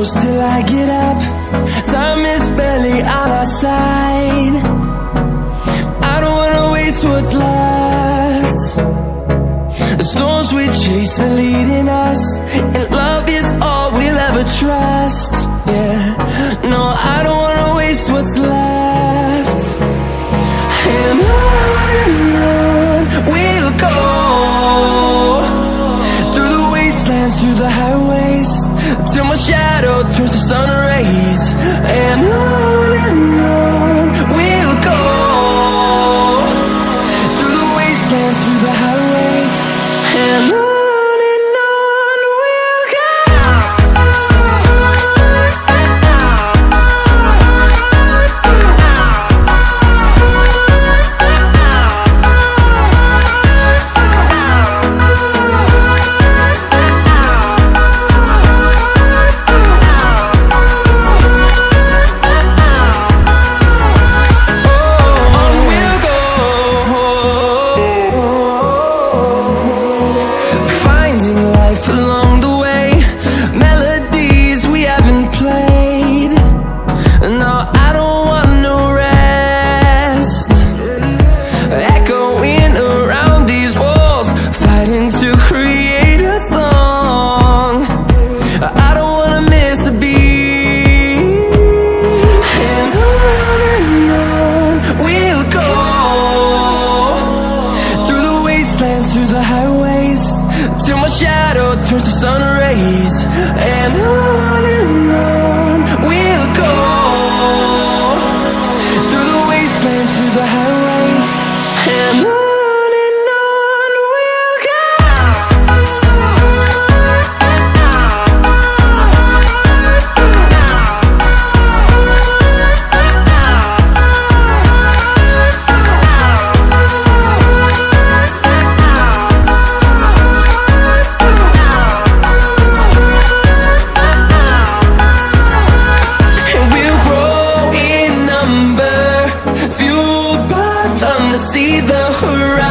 close till I get up. Time is barely on our side. I don't wanna waste what's left. The storms we chase are leading us, and love is all we'll ever trust. Yeah, no, I don't wanna waste what's left. And on we'll go, through the wastelands, through the highways, till my shadow turns to sun rays. And on we'll go, through the wastelands, through the highways, and on we'll go. Through the highways, till my shadow turns to sun rays. And on we'll go, through the wastelands, through the highways, and on we'll go. See the horizon.